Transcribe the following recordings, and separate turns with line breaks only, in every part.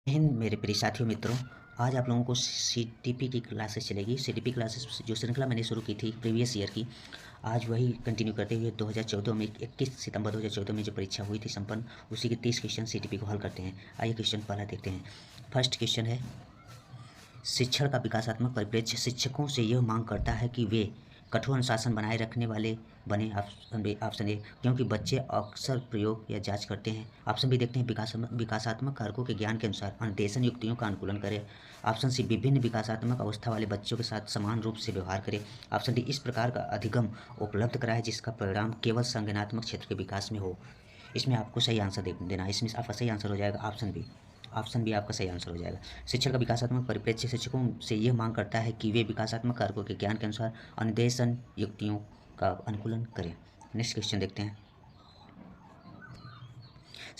हिंद मेरे प्रिय साथियों मित्रों। आज आप लोगों को सीटीपी की क्लासेस चलेगी। सीटीपी क्लासेस जो श्रृंखला मैंने शुरू की थी प्रीवियस ईयर की, आज वही कंटिन्यू करते हुए 2014 में 21 सितंबर 2014 में जो परीक्षा हुई थी संपन्न, उसी के 30 क्वेश्चन सीटीपी को हल करते हैं। आइए क्वेश्चन पहला देखते हैं। फर्स्ट क्वेश्चन है, शिक्षण का विकासात्मक परिप्रेक्ष्य शिक्षकों से यह मांग करता है कि वे कठोर अनुशासन बनाए रखने वाले बने। ऑप्शन ए, क्योंकि बच्चे अक्सर प्रयोग या जांच करते हैं। ऑप्शन बी देखते हैं, विकासात्मक कारकों के ज्ञान के अनुसार अनुदेशन युक्तियों का अनुकूलन करें। ऑप्शन सी, विभिन्न विकासात्मक अवस्था वाले बच्चों के साथ समान रूप से व्यवहार करें। ऑप्शन डी, इस प्रकार का अधिगम उपलब्ध कराए जिसका परिणाम केवल संज्ञानात्मक क्षेत्र के विकास में हो। इसमें आपको सही आंसर देना है। इसमें आपका सही आंसर हो जाएगा ऑप्शन बी। ऑप्शन बी आपका सही आंसर हो जाएगा। शिक्षण का विकासात्मक परिप्रेक्ष्य शिक्षकों से यह मांग करता है कि वे विकासात्मक कारकों के ज्ञान के अनुसार अनुदेशन युक्तियों का अनुकूलन करें। नेक्स्ट क्वेश्चन देखते हैं।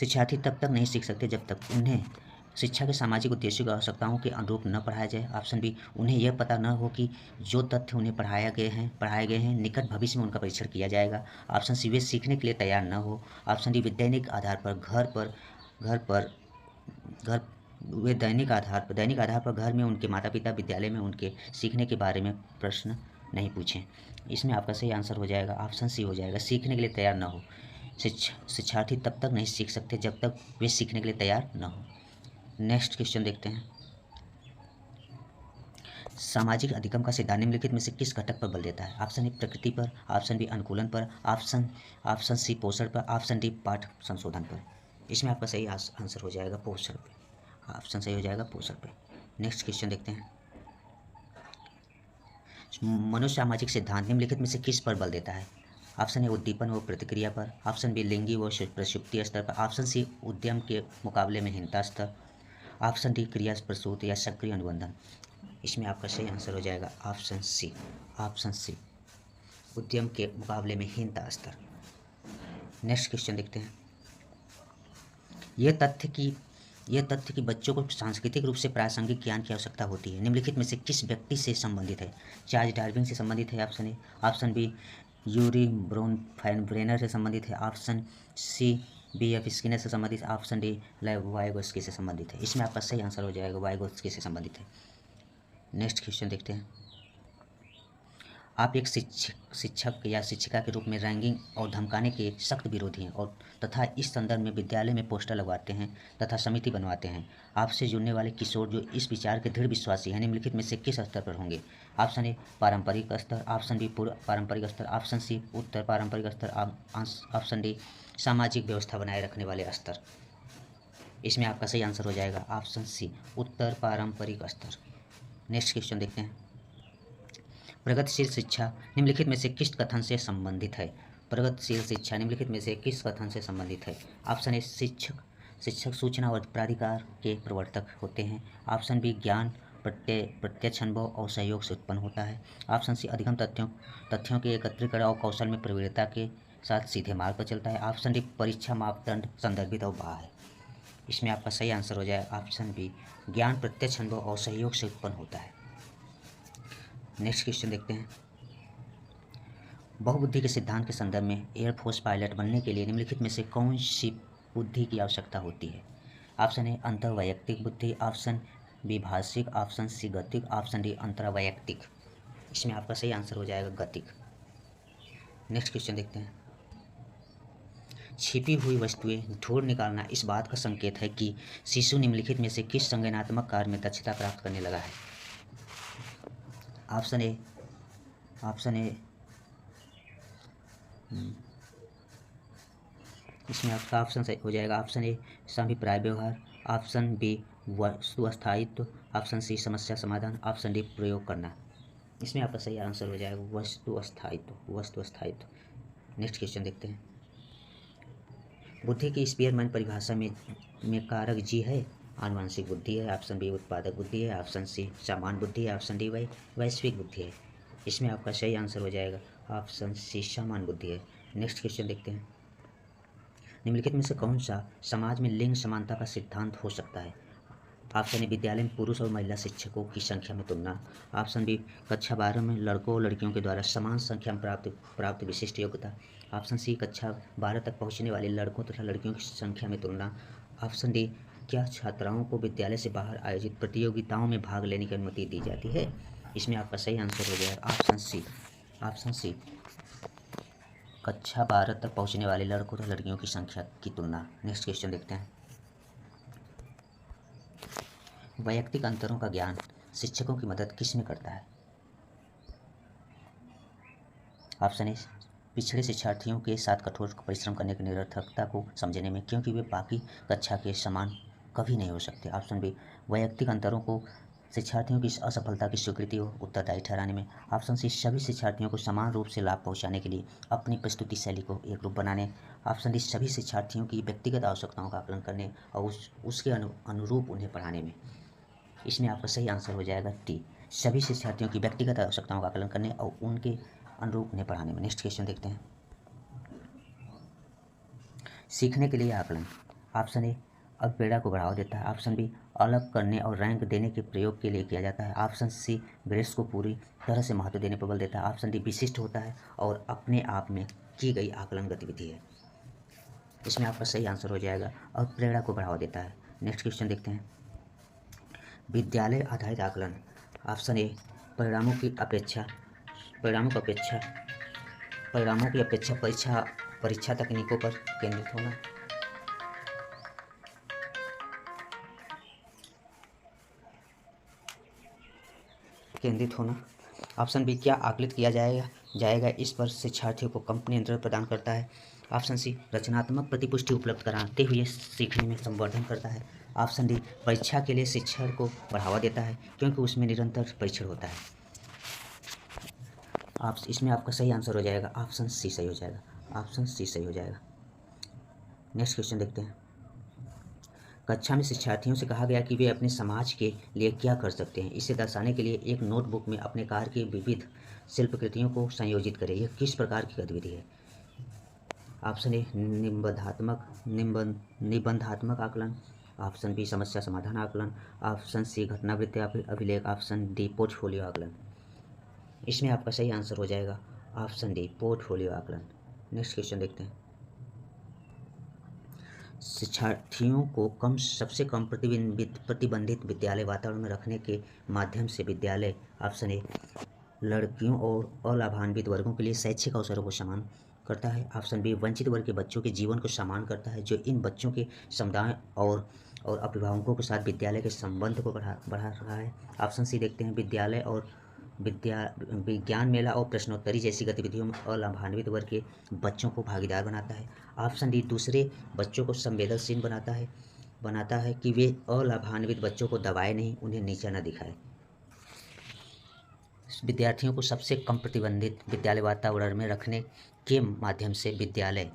शिक्षार्थी तब तक नहीं सीख सकते जब तक उन्हें शिक्षा के सामाजिक उद्देश्यों की आवश्यकताओं के अनुरूप न पढ़ाया जाए। ऑप्शन बी, उन्हें यह पता न हो कि जो तथ्य उन्हें पढ़ाए गए हैं निकट भविष्य में उनका परीक्षण किया जाएगा। ऑप्शन सी, वे सीखने के लिए तैयार न हो। ऑप्शन डी, दैनिक आधार पर घर वे दैनिक आधार पर घर में उनके माता पिता विद्यालय में उनके सीखने के बारे में प्रश्न नहीं पूछें। इसमें आपका सही आंसर हो जाएगा ऑप्शन सी हो जाएगा, सीखने के लिए तैयार न हो। शिक्षार्थी तब तक नहीं सीख सकते जब तक वे सीखने के लिए तैयार न हो। नेक्स्ट क्वेश्चन देखते हैं। सामाजिक अधिगम का सिद्धांत निम्नलिखित में से किस घटक पर बल देता है। ऑप्शन ए, प्रकृति पर। ऑप्शन बी, अनुकूलन पर। ऑप्शन सी, पोषण पर। ऑप्शन डी, पाठ संशोधन पर। इसमें आपका सही आंसर हो जाएगा पोषण पे। ऑप्शन सही हो जाएगा पोषण पे। नेक्स्ट क्वेश्चन देखते हैं। मनोसामाजिक सिद्धांत निम्नलिखित में से किस पर बल देता है। ऑप्शन ए, उद्दीपन व प्रतिक्रिया पर। ऑप्शन बी, लिंगी व प्रसुप्ति स्तर पर। ऑप्शन सी, उद्यम के मुकाबले में हीनता स्तर। ऑप्शन डी, क्रिया प्रसूत या सक्रिय अनुबंधन। इसमें आपका सही आंसर हो जाएगा ऑप्शन सी। ऑप्शन सी, उद्यम के मुकाबले में हीनता स्तर। नेक्स्ट क्वेश्चन देखते हैं। यह तथ्य कि बच्चों को सांस्कृतिक रूप से प्रासंगिक ज्ञान की आवश्यकता होती है निम्नलिखित में से किस व्यक्ति से संबंधित है। चार्ल्स डार्विन से संबंधित है option A. Option B, Urie Bronfenbrenner से संबंधित है। Option C, BF. स्किनर से संबंधित। ऑप्शन डी, वाइगोत्स्की से संबंधित है। इसमें आपका सही आंसर हो जाएगा वाइगोत्स्की से संबंधित है। नेक्स्ट क्वेश्चन देखते हैं। आप एक शिक्षक या शिक्षिका के रूप में रैंगिंग और धमकाने के सख्त विरोधी हैं और तथा इस संदर्भ में विद्यालय में पोस्टर लगवाते हैं तथा समिति बनवाते हैं। आपसे जुड़ने वाले किशोर जो इस विचार के दृढ़ विश्वासी हैं निम्नलिखित में से किस स्तर पर होंगे। ऑप्शन ए, पारंपरिक स्तर। ऑप्शन बी, पूर्व पारंपरिक स्तर। ऑप्शन सी, उत्तर पारंपरिक स्तर। ऑप्शन डी, सामाजिक व्यवस्था बनाए रखने वाले स्तर। इसमें आपका सही आंसर हो जाएगा ऑप्शन सी, उत्तर पारंपरिक स्तर। नेक्स्ट क्वेश्चन देखते हैं। प्रगतिशील शिक्षा निम्नलिखित में से किस कथन से संबंधित है। प्रगतिशील शिक्षा निम्नलिखित में से किस कथन से संबंधित है। ऑप्शन ए, शिक्षक सूचना और प्राधिकार के प्रवर्तक होते हैं। ऑप्शन बी, ज्ञान प्रत्यक्ष अनुभव और सहयोग से उत्पन्न होता है। ऑप्शन सी, अधिगम तथ्यों के एकत्रीकरण और कौशल में प्रवीणता के साथ सीधे मार्ग पर चलता है। ऑप्शन डी, परीक्षा मापदंड संदर्भित और बाह्य है। इसमें आपका सही आंसर हो जाएगा ऑप्शन बी, ज्ञान प्रत्यक्ष अनुभव और सहयोग से उत्पन्न होता है। नेक्स्ट क्वेश्चन देखते हैं। बहुबुद्धि के सिद्धांत के संदर्भ में एयरफोर्स पायलट बनने के लिए निम्नलिखित में से कौन सी बुद्धि की आवश्यकता होती है। ऑप्शन ए, अंतर्वैयक्तिक बुद्धि। ऑप्शन बी, भाषिक। ऑप्शन सी, गतिक। ऑप्शन डी, अंतर्वैयक्तिक। इसमें आपका सही आंसर हो जाएगा गतिक। नेक्स्ट क्वेश्चन देखते हैं। छिपी हुई वस्तुएं ढूंढ निकालना इस बात का संकेत है कि शिशु निम्नलिखित में से किस संज्ञानात्मक कार्य में दक्षता प्राप्त करने लगा है। ऑप्शन ए इसमें आपका ऑप्शन सही हो जाएगा ऑप्शन ए, समभिप्राय व्यवहार। ऑप्शन बी, वस्तु स्थायित्व। ऑप्शन सी, समस्या समाधान। ऑप्शन डी, प्रयोग करना। इसमें आपका सही आंसर हो जाएगा वस्तु स्थायित्व। नेक्स्ट क्वेश्चन देखते हैं। बुद्धि की स्पीयरमैन परिभाषा में कारक जी है। आनुवंशिक बुद्धि है। ऑप्शन बी, उत्पादक बुद्धि है। ऑप्शन सी, सामान्य बुद्धि है। ऑप्शन डी, वैश्विक बुद्धि है। इसमें आपका सही आंसर हो जाएगा ऑप्शन सी, सामान्य बुद्धि है। नेक्स्ट क्वेश्चन देखते हैं। निम्नलिखित में से कौन सा समाज में लिंग समानता का सिद्धांत हो सकता है। ऑप्शन ए, विद्यालय में पुरुष और महिला शिक्षकों की संख्या में तुलना। ऑप्शन बी, कक्षा 12 में लड़कों और लड़कियों के द्वारा समान संख्या में प्राप्त विशिष्ट योग्यता। ऑप्शन सी, कक्षा 12 तक पहुंचने वाले लड़कों तथा लड़कियों की संख्या में तुलना। ऑप्शन डी, क्या छात्राओं को विद्यालय से बाहर आयोजित प्रतियोगिताओं में भाग लेने की अनुमति दी जाती है? इसमें आपका सही आंसर हो जाएगा ऑप्शन सी। Option C. कक्षा 12 तक पहुंचने वाले लड़कों तथा लड़कियों की संख्या की तुलना। नेक्स्ट क्वेश्चन देखते हैं। वैयक्तिक अंतरों का ज्ञान शिक्षकों की मदद किस में करता है? ऑप्शन ए, पिछड़े शिक्षार्थियों के साथ कठोर परिश्रम करने की निरर्थकता को समझने में, क्योंकि वे बाकी कक्षा के समान कभी नहीं हो सकते। ऑप्शन बी, वैयक्तिक अंतरों को शिक्षार्थियों की असफलता की स्वीकृति और उत्तरदायी ठहराने में। ऑप्शन सी, सभी शिक्षार्थियों को समान रूप से लाभ पहुंचाने के लिए अपनी प्रस्तुति शैली को एक रूप बनाने। ऑप्शन डी, सभी शिक्षार्थियों की व्यक्तिगत आवश्यकताओं का आकलन करने और उसके अनुरूप उन्हें पढ़ाने में। इसमें आपका सही आंसर हो जाएगा टी, सभी शिक्षार्थियों की व्यक्तिगत आवश्यकताओं का आकलन करने और उनके अनुरूप उन्हें पढ़ाने में। नेक्स्ट क्वेश्चन देखते हैं। सीखने के लिए आकलन। ऑप्शन ए, अभिप्रेरणा को बढ़ावा देता है। ऑप्शन बी, अलग करने और रैंक देने के प्रयोग के लिए किया जाता है। ऑप्शन सी, ग्रेड्स को पूरी तरह से महत्व देने पर बल देता है। ऑप्शन डी, विशिष्ट होता है और अपने आप में की गई आकलन गतिविधि है। इसमें आपका सही आंसर हो जाएगा अभिप्रेरणा को बढ़ावा देता है। नेक्स्ट क्वेश्चन देखते हैं। विद्यालय आधारित आकलन। ऑप्शन ए, परिणामों की अपेक्षा परीक्षा तकनीकों पर केंद्रित होना। ऑप्शन बी, क्या आकलित किया जाएगा इस पर शिक्षार्थियों को कम नियंत्रण प्रदान करता है। ऑप्शन सी, रचनात्मक प्रतिपुष्टि उपलब्ध कराते हुए सीखने में संवर्धन करता है। ऑप्शन डी, परीक्षा के लिए शिक्षण को बढ़ावा देता है क्योंकि उसमें निरंतर परीक्षण होता है। इसमें आपका सही आंसर हो जाएगा ऑप्शन सी सही हो जाएगा। ऑप्शन सी सही हो जाएगा। नेक्स्ट क्वेश्चन देखते हैं। कक्षा में शिक्षार्थियों से कहा गया कि वे अपने समाज के लिए क्या कर सकते हैं। इसे दर्शाने के लिए एक नोटबुक में अपने कार्य की विविध शिल्पकृतियों को संयोजित करें। यह किस प्रकार की गतिविधि है? ऑप्शन ए, निबंधात्मक आकलन। ऑप्शन बी, समस्या समाधान आकलन। ऑप्शन सी, घटनावृत्ति अभिलेख। ऑप्शन डी, पोर्टफोलियो आकलन। इसमें आपका सही आंसर हो जाएगा ऑप्शन डी, पोर्टफोलियो आकलन। नेक्स्ट क्वेश्चन देखते हैं। शिक्षार्थियों को सबसे कम प्रतिबंधित विद्यालय वातावरण में रखने के माध्यम से विद्यालय ऑप्शन ए, लड़कियों और अलाभान्वित वर्गों के लिए शैक्षिक अवसरों को समान करता है। ऑप्शन बी, वंचित वर्ग के बच्चों के जीवन को समान करता है, जो इन बच्चों के समुदाय और अभिभावकों के साथ विद्यालय के संबंध को बढ़ा रहा है। ऑप्शन सी देखते हैं, विद्यालय और विज्ञान मेला और प्रश्नोत्तरी जैसी गतिविधियों में अलाभान्वित वर्ग के बच्चों को भागीदार बनाता है। ऑप्शन डी, दूसरे बच्चों को संवेदनशील बनाता है कि वे अलाभान्वित बच्चों को दबाए नहीं, उन्हें नीचा न दिखाए। विद्यार्थियों को सबसे कम प्रतिबंधित विद्यालय वातावरण में रखने के माध्यम से विद्यालय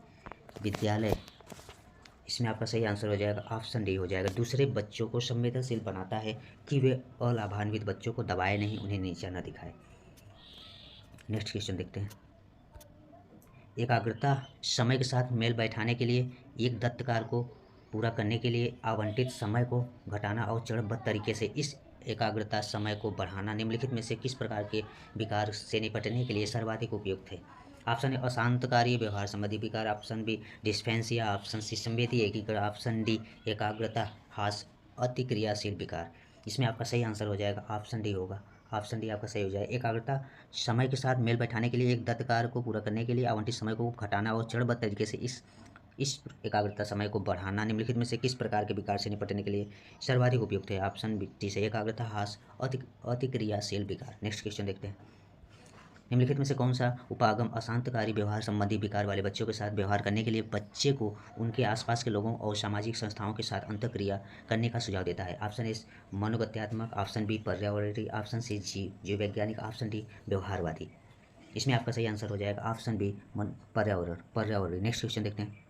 इसमें आपका सही आंसर हो जाएगा ऑप्शन डी हो जाएगा। दूसरे बच्चों को संवेदनशील बनाता है कि वे अलाभान्वित बच्चों को दबाए नहीं, उन्हें नीचा न दिखाए। नेक्स्ट क्वेश्चन देखते हैं। एकाग्रता समय के साथ मेल बैठाने के लिए एक दत्त कार्य को पूरा करने के लिए आवंटित समय को घटाना और चरणबद्ध तरीके से इस एकाग्रता समय को बढ़ाना निम्नलिखित में से किस प्रकार के विकार से निपटने के लिए सर्वाधिक उपयुक्त है? ऑप्शन ए, अशांतकारी व्यवहार संबंधी विकार। ऑप्शन बी, डिस्फेंसिया। ऑप्शन सी, संवेदी एकीकरण। ऑप्शन डी, एकाग्रता ह्रास अतिक्रियाशील विकार। इसमें आपका सही आंसर हो जाएगा ऑप्शन डी होगा। ऑप्शन डी आपका सही हो जाएगा। एकाग्रता समय के साथ मेल बैठाने के लिए एक दत्त कार्य को पूरा करने के लिए आवंटित समय को घटाना और चरणबद्ध तरीके से इस एकाग्रता समय को बढ़ाना निम्नलिखित में से किस प्रकार के विकार से निपटने के लिए सर्वाधिक उपयुक्त है? ऑप्शन डी से एकाग्रता ह्रास अतिक्रियाशील विकार। नेक्स्ट क्वेश्चन देखते हैं। निम्नलिखित में से कौन सा उपागम अशांतकारी व्यवहार संबंधी विकार वाले बच्चों के साथ व्यवहार करने के लिए बच्चे को उनके आसपास के लोगों और सामाजिक संस्थाओं के साथ अंतःक्रिया करने का सुझाव देता है? ऑप्शन ए, मनोगत्यात्मक। ऑप्शन बी, पर्यावरणीय। ऑप्शन सी, जीव वैज्ञानिक। ऑप्शन डी, व्यवहारवादी। इसमें आपका सही आंसर हो जाएगा ऑप्शन बी, पर्यावरणीय। नेक्स्ट क्वेश्चन देखते हैं।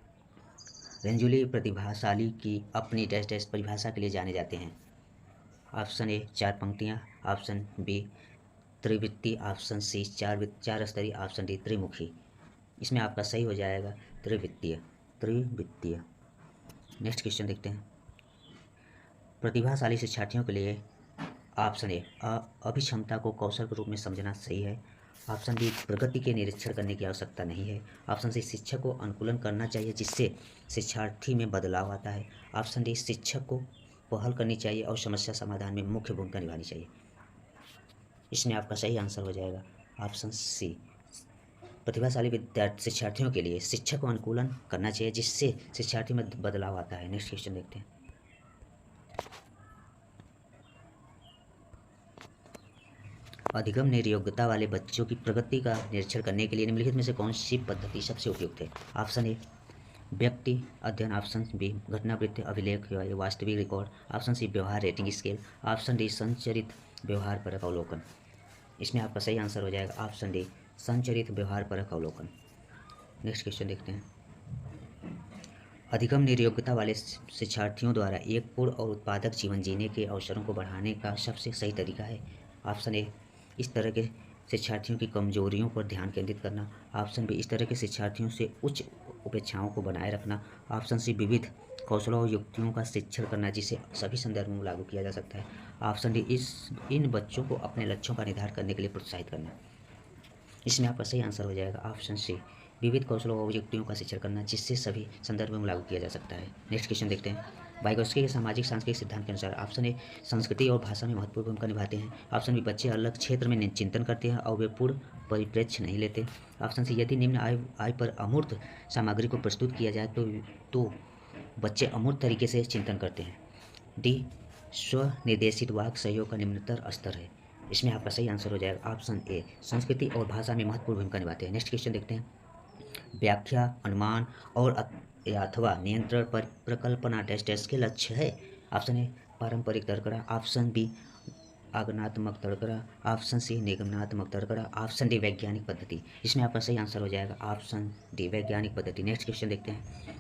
रेंजुली प्रतिभाशाली की अपनी डैश परिभाषा के लिए जाने जाते हैं। ऑप्शन ए, 4 पंक्तियाँ। ऑप्शन बी, त्रिवृत्ति। ऑप्शन सी, 4 स्तरीय। ऑप्शन डी, त्रिमुखी। इसमें आपका सही हो जाएगा त्रिवृत्तीय। नेक्स्ट क्वेश्चन देखते हैं। प्रतिभाशाली शिक्षार्थियों के लिए ऑप्शन ए, अभिक्षमता को कौशल के रूप में समझना सही है। ऑप्शन बी, प्रगति के निरीक्षण करने की आवश्यकता नहीं है। ऑप्शन सी, शिक्षक को अनुकूलन करना चाहिए जिससे शिक्षार्थी में बदलाव आता है। ऑप्शन डी, शिक्षक को पहल करनी चाहिए और समस्या समाधान में मुख्य भूमिका निभानी चाहिए। इसमें आपका सही आंसर हो जाएगा ऑप्शन सी, प्रतिभाशाली विद्यार्थी शिक्षार्थियों के लिए शिक्षक को अनुकूलन करना चाहिए जिससे शिक्षार्थी में बदलाव आता है। नेक्स्ट क्वेश्चन देखते हैं। अधिगम निर्योग्यता वाले बच्चों की प्रगति का निरीक्षण करने के लिए निम्नलिखित में से कौन सी पद्धति सबसे उपयुक्त है। ऑप्शन ए, व्यक्ति अध्ययन। ऑप्शन बी, घटनावृत्ति अभिलेख या वास्तविक रिकॉर्ड। ऑप्शन सी, व्यवहार रेटिंग स्केल। ऑप्शन डी, संचरित व्यवहार परक अवलोकन। इसमें आपका सही आंसर हो जाएगा ऑप्शन डी, संचरित व्यवहार परक अवलोकन। नेक्स्ट क्वेश्चन देखते हैं। अधिगम निर्योग्यता वाले शिक्षार्थियों द्वारा एक पूर्ण और उत्पादक जीवन जीने के अवसरों को बढ़ाने का सबसे सही तरीका है। ऑप्शन ए, इस तरह के शिक्षार्थियों की कमजोरियों पर ध्यान केंद्रित करना। ऑप्शन बी, इस तरह के शिक्षार्थियों से उच्च अपेक्षाओं को बनाए रखना। ऑप्शन सी, विविध कौशलों और युक्तियों का शिक्षण करना जिसे सभी संदर्भों में लागू किया जा सकता है। ऑप्शन डी, इन बच्चों को अपने लक्ष्यों का निर्धारण करने के लिए प्रोत्साहित करना। इसमें आपका सही आंसर हो जाएगा ऑप्शन सी, विविध कौशलों और युक्तियों का शिक्षण करना जिससे सभी संदर्भों में लागू किया जा सकता है। नेक्स्ट क्वेश्चन देखते हैं। वाइगोत्स्की के सामाजिक सांस्कृतिक सिद्धांत के अनुसार ऑप्शन ए, संस्कृति और भाषा में महत्वपूर्ण भूमिका निभाते हैं। ऑप्शन बी, बच्चे अलग क्षेत्र में चिंतन करते हैं और वे पूर्ण परिप्रेक्ष्य नहीं लेते। ऑप्शन सी, यदि निम्न आय पर अमूर्त सामग्री को प्रस्तुत किया जाए तो बच्चे अमूर्त तरीके से चिंतन करते हैं। डी, स्वनिर्देशित वाक सहयोग का निम्नतर स्तर है। इसमें आपका सही आंसर हो जाएगा ऑप्शन ए, संस्कृति और भाषा में महत्वपूर्ण भूमिका निभाते हैं। नेक्स्ट क्वेश्चन देखते हैं। व्याख्या, अनुमान और अथवा नियंत्रण पर प्रकल्पना डैश के लक्ष्य है। ऑप्शन ए, पारंपरिक तर्कड़ा। ऑप्शन बी, आगमनात्मक तर्कड़ा। ऑप्शन सी, निगमनात्मक तर्कड़ा। ऑप्शन डी, वैज्ञानिक पद्धति। इसमें आपका सही आंसर हो जाएगा ऑप्शन डी, वैज्ञानिक पद्धति। नेक्स्ट क्वेश्चन देखते हैं।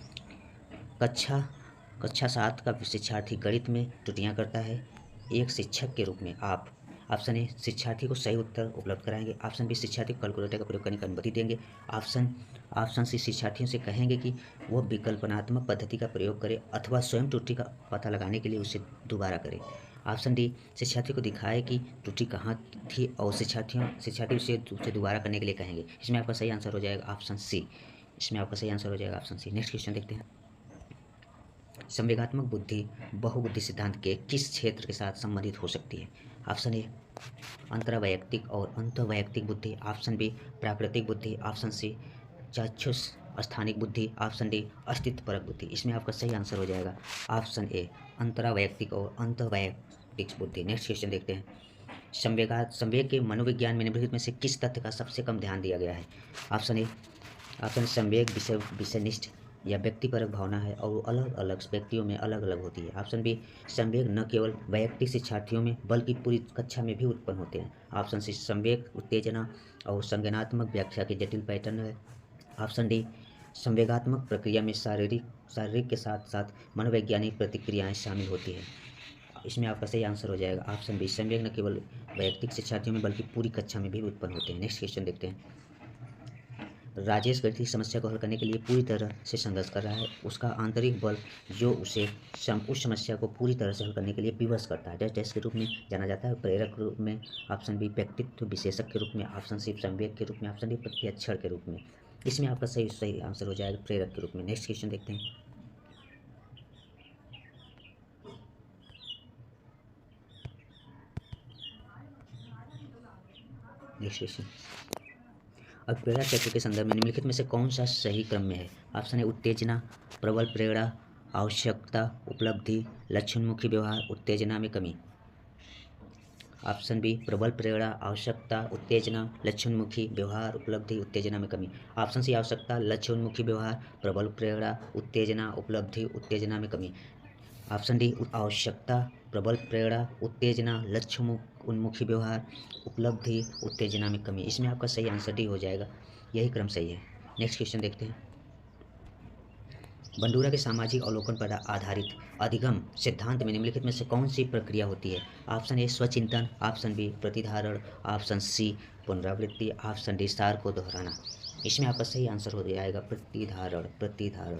कक्षा 7 का शिक्षार्थी गणित में त्रुटियां करता है। एक शिक्षक के रूप में आप ऑप्शन ए, शिक्षार्थी को सही उत्तर उपलब्ध कराएंगे। ऑप्शन बी, शिक्षार्थी को कैलकुलेटर का प्रयोग करने की अनुमति देंगे। ऑप्शन सी, शिक्षार्थियों से कहेंगे कि वह विकल्पनात्मक पद्धति का प्रयोग करे अथवा स्वयं त्रुटि का पता लगाने के लिए उसे दोबारा करे। ऑप्शन डी, शिक्षार्थी को दिखाए कि त्रुटि कहाँ थी और शिक्षार्थी उसे दोबारा करने के लिए कहेंगे। इसमें आपका सही आंसर हो जाएगा ऑप्शन सी। इसमें आपका सही आंसर हो जाएगा ऑप्शन सी। नेक्स्ट क्वेश्चन देखते हैं। संवेगात्मक बुद्धि बहुबुद्धि सिद्धांत के किस क्षेत्र के साथ संबंधित हो सकती है। ऑप्शन ए, अंतर्वैयक्तिक और अंतर्वैयक्तिक बुद्धि। ऑप्शन बी, प्राकृतिक बुद्धि। ऑप्शन सी, चाक्षुष स्थानिक बुद्धि। ऑप्शन डी, अस्तित्वपरक बुद्धि। इसमें आपका सही आंसर हो जाएगा ऑप्शन ए, अंतर्वैयक्तिक और अंतर्वैयक्तिक बुद्धि। नेक्स्ट क्वेश्चन देखते हैं। संवेग के मनोविज्ञान में निम्नलिखित में से किस तथ्य का सबसे कम ध्यान दिया गया है। ऑप्शन ए, संवेग विषयनिष्ठ या व्यक्तिपरक भावना है और अलग अलग व्यक्तियों में अलग अलग होती है। ऑप्शन बी, संवेग न केवल वैयक्तिक शिक्षार्थियों में बल्कि पूरी कक्षा में भी उत्पन्न होते हैं। ऑप्शन सी, संवेग उत्तेजना और संज्ञानात्मक व्याख्या के जटिल पैटर्न है। ऑप्शन डी, संवेगात्मक प्रक्रिया में शारीरिक के साथ साथ मनोवैज्ञानिक प्रतिक्रियाएं शामिल होती है। इसमें आपका सही आंसर हो जाएगा ऑप्शन बी, संवेग न केवल वैयक्तिक शिक्षार्थियों में बल्कि पूरी कक्षा में भी उत्पन्न होते हैं। नेक्स्ट क्वेश्चन देखते हैं। राजेश गणितीय समस्या को हल करने के लिए पूरी तरह से संघर्ष कर रहा है। उसका आंतरिक बल जो उसे उस समस्या को पूरी तरह से हल करने के लिए विवश करता है डैश के रूप में जाना जाता है। प्रेरक के रूप में। ऑप्शन बी, व्यक्तित्व विशेषक के रूप में। ऑप्शन सी, संवेग के रूप में। ऑप्शन डी, प्रत्यक्षण के रूप में। इसमें आपका सही आंसर हो जाएगा प्रेरक के रूप में। नेक्स्ट क्वेश्चन देखते हैं। Next question. अब प्रेरणा क्षेत्र के संदर्भ में निम्नलिखित में से कौन सा सही क्रम में है। ऑप्शन है उत्तेजना, प्रबल प्रेरणा, आवश्यकता, उपलब्धि, लक्ष्योन्मुखी व्यवहार, उत्तेजना में कमी। ऑप्शन बी, प्रबल प्रेरणा, आवश्यकता, उत्तेजना, लक्ष्योन्मुखी व्यवहार, उपलब्धि, उत्तेजना में कमी। ऑप्शन सी, आवश्यकता, लक्ष्योन्मुखी व्यवहार, प्रबल प्रेरणा, उत्तेजना, उपलब्धि, उत्तेजना में कमी। ऑप्शन डी, आवश्यकता, प्रबल प्रेरणा, उत्तेजना, लक्ष्योन्मुखी व्यवहार, उपलब्धि, उत्तेजना में कमी। इसमें आपका सही आंसर डी हो जाएगा, यही क्रम सही है। नेक्स्ट क्वेश्चन देखते हैं। बंडूरा के सामाजिक अवलोकन पर आधारित अधिगम सिद्धांत में निम्नलिखित में से कौन सी प्रक्रिया होती है। ऑप्शन ए, स्वचिंतन। ऑप्शन बी, प्रतिधारण। ऑप्शन सी, पुनरावृत्ति। ऑप्शन डी, सार को दोहराना। इसमें आपका सही आंसर हो जाएगा प्रतिधारण।